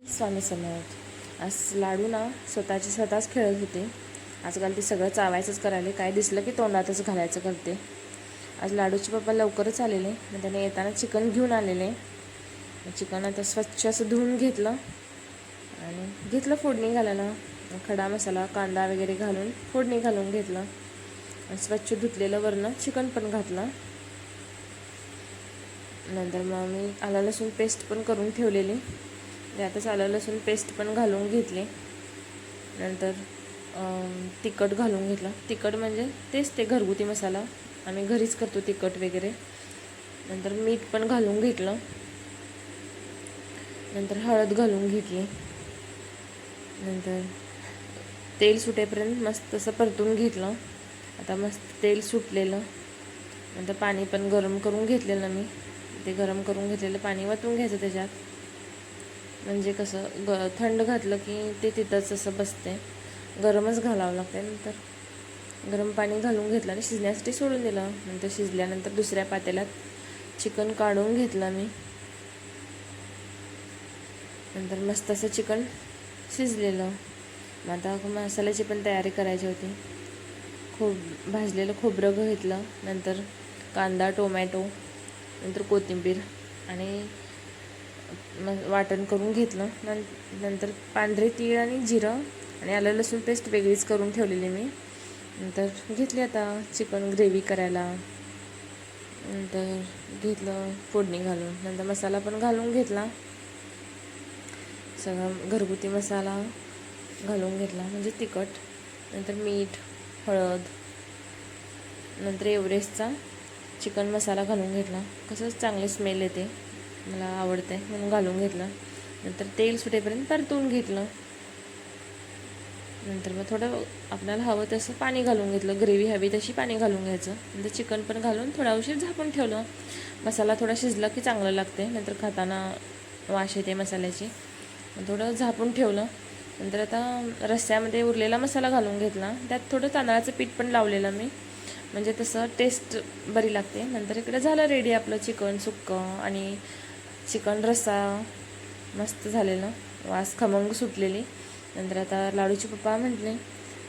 स्वामी समर्थ. आज लाडू ना स्वतःच खेळत होते. आजकाल ते सगळं चावायचंच करायले, काय दिसलं की तोंडातच घालायचं करते. आज लाडूचे पप्पा लवकरच आलेले, मग त्याने येताना चिकन घेऊन आलेले. चिकन आता स्वच्छ असं धुवून घेतलं आणि घेतलं फोडणी घालायला. खडा मसाला कांदा वगैरे घालून फोडणी घालून घेतलं आणि स्वच्छ धुतलेलं वरनं चिकन पण घातलं. नंतर मग मी आलं लसूण पेस्ट पण करून ठेवलेली, त्यातच आलं लसूण पेस्ट पण घालून घेतली. नंतर तिखट घालून घेतलं. तिखट म्हणजे तेच ते घरगुती मसाला, आम्ही घरीच करतो तिखट वगैरे. नंतर मीठ पण घालून घेतलं. नंतर हळद घालून घेतली. नंतर तेल सुटेपर्यंत मस्त असं परतून घेतलं. आता मस्त तेल सुटलेलं. नंतर पाणी पण गरम करून घेतलेलं मी. ते गरम करून घेतलेलं पाणी वतून घ्यायचं त्याच्यात. म्हणजे कसं थंड घातलं की ते तिथंच असं बसते, गरमच घालावं लागते. नंतर गरम पाणी घालून घेतलं आणि शिजण्यासाठी सोडून दिलं. नंतर शिजल्यानंतर दुसऱ्या पातेल्यात चिकन काढून घेतलं मी. नंतर मस्त असं चिकन शिजलेलं. मग आता मसाल्याची पण तयारी करायची होती. भाजलेलं खोबरं घेतलं. नंतर कांदा, टोमॅटो, नंतर कोथिंबीर आणि वाटण करून घेतलं. नंतर पांढरे तीळ आणि जिरं आणि आलं लसूण पेस्ट वेगळीच करून ठेवलेली मी. नंतर घेतली आता चिकन ग्रेव्ही करायला. नंतर घेतलं फोडणी घालून. नंतर मसाला पण घालून घेतला, सगळा घरगुती मसाला घालून घेतला म्हणजे तिखट. नंतर मीठ, हळद, नंतर एव्हरेस्टचा चिकन मसाला घालून घेतला. कसं चांगले स्मेल येते, मला आवडते म्हणून घालून घेतलं. नंतर तेल सुटेपर्यंत परतून घेतलं. नंतर मग थोडं आपल्याला हवं तसं पाणी घालून घेतलं, ग्रेव्ही हवी तशी पाणी घालून घ्यायचं. नंतर चिकन पण घालून थोडा उशीर झाकून ठेवलं. मसाला थोडा शिजला की चांगलं लागते, नंतर खाताना वास येते मसाल्याची. थोडं झाकून ठेवलं. नंतर आता रस्स्यामध्ये उरलेला मसाला घालून घेतला. त्यात थोडं तांदळाचं पीठ पण लावलेलं मी, म्हणजे तसं टेस्ट बरी लागते. नंतर इकडे झालं रेडी आपलं चिकन सुक्कं आणि चिकन रस्सा मस्त झालेलं, वास खमंग सुटलेली. नंतर आता लाडूचे पप्पा म्हटले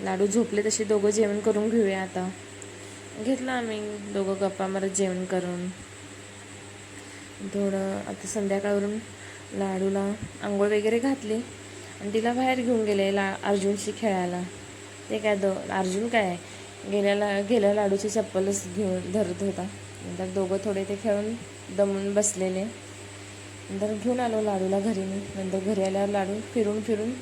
लाडू झोपले तसे दोघं जेवण करून घेऊया. आता घेतलं आम्ही दोघं गप्पा मारत जेवण करून. थोडं आता संध्याकाळवरून लाडूला आंघोळ वगैरे घातली आणि तिला बाहेर घेऊन गेले अर्जुनशी खेळायला. ते काय अर्जुन काय गेल्या लाडूची चप्पलच घेऊन धरत होता. नंतर दोघं थोडे ते खेळून दमून बसलेले. नंतर घेऊन आलो लाडूला घरी मी. नंतर घरी आल्यावर लाडू फिरून फिरून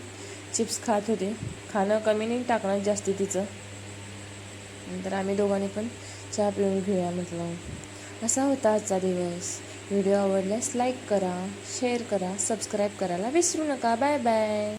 चिप्स खात होते. खाणं कमी नाही, टाकणं जास्ती तिचं. नंतर आम्ही दोघांनी पण चहा पिऊन घेऊया म्हटलं. असा होता आजचा दिवस. व्हिडिओ आवडल्यास लाईक करा, शेअर करा, सबस्क्राईब करायला विसरू नका. Bye bye.